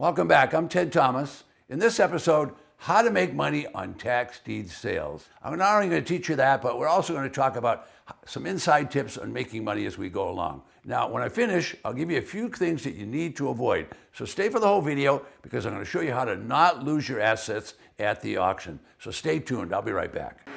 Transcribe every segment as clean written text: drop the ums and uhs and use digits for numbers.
Welcome back. I'm Ted Thomas. In this episode, how to make money on tax deed sales. I'm not only going to teach you that, but we're also going to talk about some inside tips on making money as we go along. Now, when I finish, I'll give you a few things that you need to avoid. So stay for the whole video because I'm going to show you how to not lose your assets at the auction. So stay tuned. I'll be right back.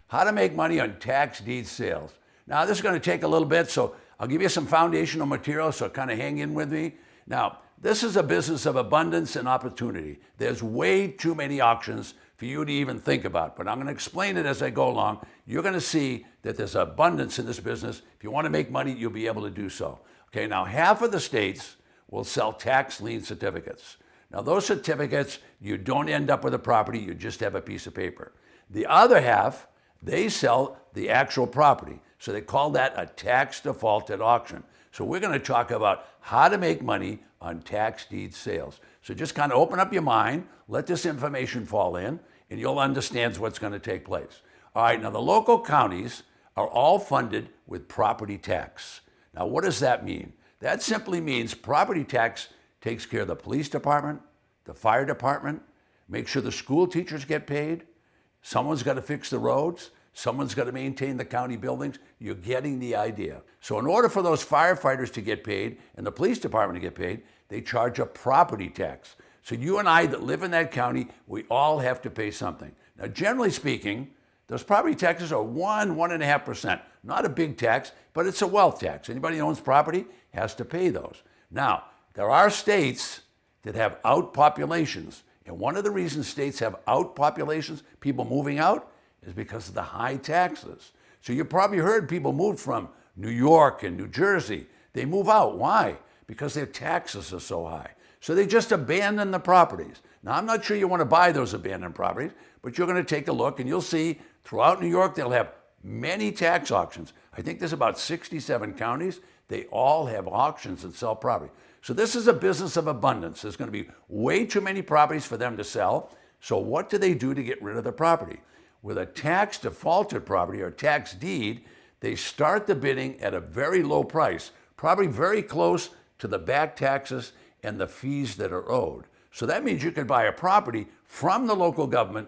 How to make money on tax deed sales. Now, this is going to take a little bit, so I'll give you some foundational material, so kind of hang in with me. Now, this is a business of abundance and opportunity. There's way too many auctions for you to even think about, but I'm going to explain it as I go along. You're going to see that there's abundance in this business. If you want to make money, you'll be able to do so. Okay, now half of the states will sell tax lien certificates. Now, those certificates, you don't end up with a property, you just have a piece of paper. The other half, they sell the actual property. So they call that a tax defaulted auction. So we're going to talk about how to make money on tax deed sales. So just kind of open up your mind, let this information fall in, and you'll understand what's going to take place. All right, now the local counties are all funded with property tax. Now, what does that mean? That simply means property tax takes care of the police department, the fire department, make sure the school teachers get paid, someone's got to fix the roads, someone's got to maintain the county buildings. You're getting the idea. So in order for those firefighters to get paid and the police department to get paid, they charge a property tax. So you and I that live in that county, we all have to pay something. Now, generally speaking, those property taxes are 1.5%. Not a big tax, but it's a wealth tax. Anybody who owns property has to pay those. Now, there are states that have outpopulations. And one of the reasons states have outpopulations, people moving out, is because of the high taxes. So you probably heard people move from New York and New Jersey. They move out. Why? Because their taxes are so high. So they just abandon the properties. Now, I'm not sure you want to buy those abandoned properties, but you're going to take a look and you'll see throughout New York, they'll have many tax auctions. I think there's about 67 counties. They all have auctions and sell property. So this is a business of abundance. There's going to be way too many properties for them to sell. So what do they do to get rid of the property? With a tax defaulted property or tax deed, they start the bidding at a very low price, probably very close to the back taxes and the fees that are owed. So that means you could buy a property from the local government,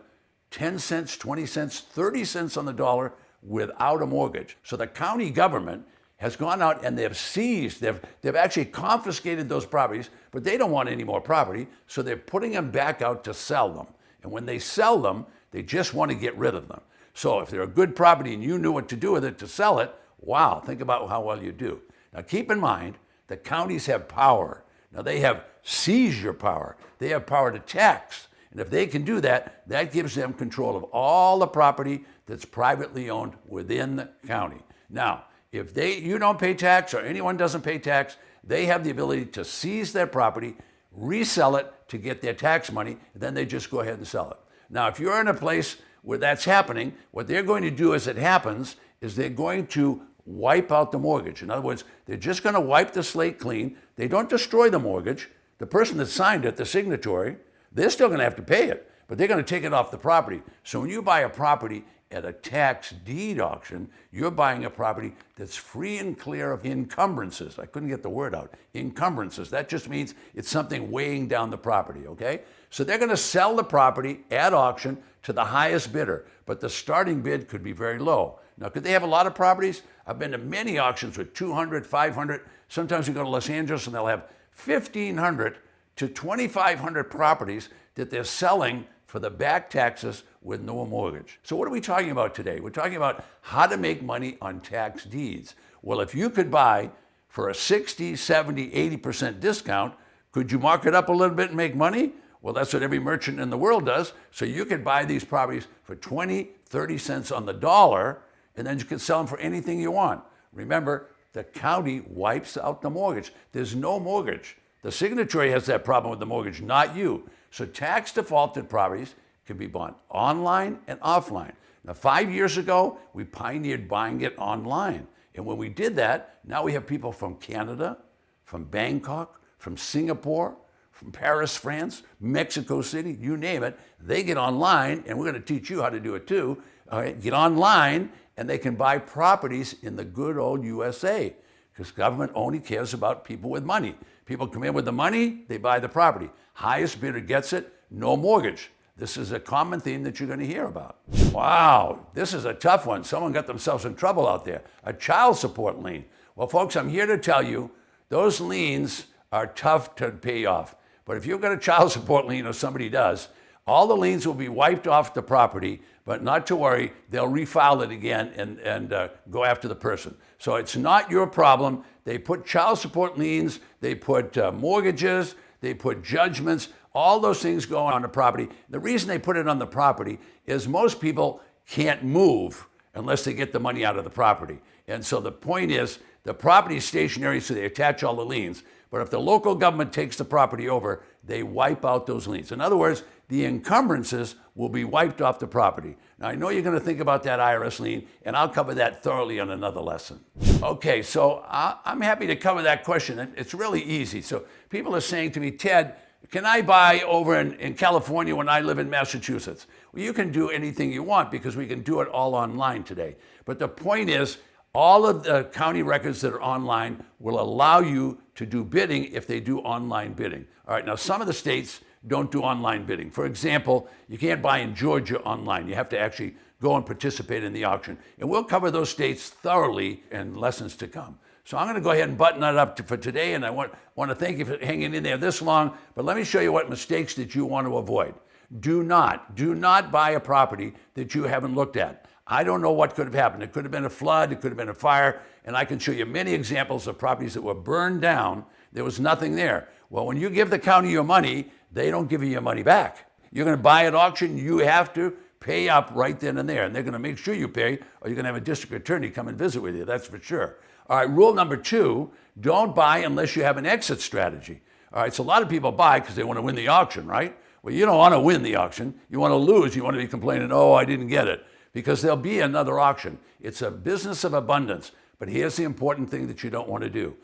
10 cents, 20 cents, 30 cents on the dollar without a mortgage. So the county government has gone out and they've seized, they've actually confiscated those properties, but they don't want any more property, so they're putting them back out to sell them. And when they sell them, they just want to get rid of them. So if they're a good property and you knew what to do with it to sell it, wow, think about how well you do. Now keep in mind, the counties have power. Now they have seizure power. They have power to tax. And if they can do that, that gives them control of all the property that's privately owned within the county. Now, if you don't pay tax or anyone doesn't pay tax, they have the ability to seize their property, resell it to get their tax money, and then they just go ahead and sell it. Now, if you're in a place where that's happening, what they're going to do as it happens is they're going to wipe out the mortgage. In other words, they're just going to wipe the slate clean. They don't destroy the mortgage. The person that signed it, the signatory, they're still going to have to pay it, but they're going to take it off the property. So when you buy a property at a tax deed auction, you're buying a property that's free and clear of encumbrances. I couldn't get the word out. Encumbrances. That just means it's something weighing down the property, okay? So they're going to sell the property at auction to the highest bidder, but the starting bid could be very low. Now, could they have a lot of properties? I've been to many auctions with 200, 500. Sometimes you go to Los Angeles and they'll have 1,500 to 2,500 properties that they're selling for the back taxes with no mortgage. So what are we talking about today? We're talking about how to make money on tax deeds. Well, if you could buy for a 60, 70, 80% discount, could you mark it up a little bit and make money? Well, that's what every merchant in the world does. So you could buy these properties for 20, 30 cents on the dollar, and then you can sell them for anything you want. Remember, the county wipes out the mortgage. There's no mortgage. The signatory has that problem with the mortgage, not you. So tax defaulted properties can be bought online and offline. Now, 5 years ago, we pioneered buying it online. And when we did that, now we have people from Canada, from Bangkok, from Singapore, from Paris, France, Mexico City, you name it. They get online, and we're going to teach you how to do it too. All right, get online, and they can buy properties in the good old USA, because government only cares about people with money. People come in with the money, they buy the property. Highest bidder gets it, no mortgage. This is a common theme that you're going to hear about. Wow, this is a tough one. Someone got themselves in trouble out there. A child support lien. Well, folks, I'm here to tell you, those liens are tough to pay off. But if you've got a child support lien, or somebody does, all the liens will be wiped off the property, but not to worry, they'll refile it again and go after the person. So it's not your problem. They put child support liens, they put mortgages, they put judgments, all those things go on the property. The reason they put it on the property is most people can't move unless they get the money out of the property. And so the point is, the property is stationary, so they attach all the liens. But if the local government takes the property over, they wipe out those liens. In other words, the encumbrances will be wiped off the property. Now, I know you're going to think about that IRS lien, and I'll cover that thoroughly on another lesson. Okay, so I'm happy to cover that question. It's really easy. So people are saying to me, Ted, can I buy over in California when I live in Massachusetts? Well, you can do anything you want because we can do it all online today. But the point is, all of the county records that are online will allow you to do bidding if they do online bidding. All right, now some of the states don't do online bidding. For example, you can't buy in Georgia online. You have to actually go and participate in the auction. And we'll cover those states thoroughly in lessons to come. So I'm going to go ahead and button that up for today, and I want to thank you for hanging in there this long. But let me show you what mistakes that you want to avoid. Do not buy a property that you haven't looked at. I don't know what could have happened. It could have been a flood, it could have been a fire, and I can show you many examples of properties that were burned down. There was nothing there. Well, when you give the county your money, they don't give you your money back. You're going to buy at auction, you have to pay up right then and there, and they're going to make sure you pay, or you're going to have a district attorney come and visit with you, that's for sure. All right, rule number 2, don't buy unless you have an exit strategy. All right, so a lot of people buy because they want to win the auction, right? Well, you don't want to win the auction. You want to lose. You want to be complaining, oh, I didn't get it. Because there'll be another auction. It's a business of abundance. But here's the important thing that you don't want to do.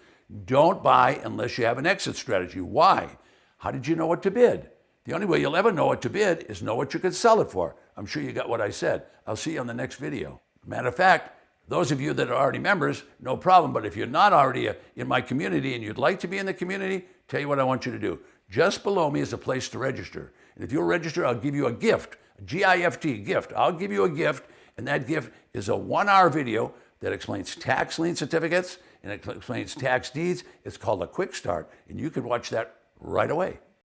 Don't buy unless you have an exit strategy. Why? How did you know what to bid? The only way you'll ever know what to bid is know what you could sell it for. I'm sure you got what I said. I'll see you on the next video. Matter of fact, those of you that are already members, no problem. But if you're not already in my community and you'd like to be in the community, tell you what I want you to do. Just below me is a place to register. And if you'll register, I'll give you a gift. G-I-F-T, gift. I'll give you a gift, and that gift is a 1-hour video that explains tax lien certificates and it explains tax deeds. It's called a quick start, and you can watch that right away.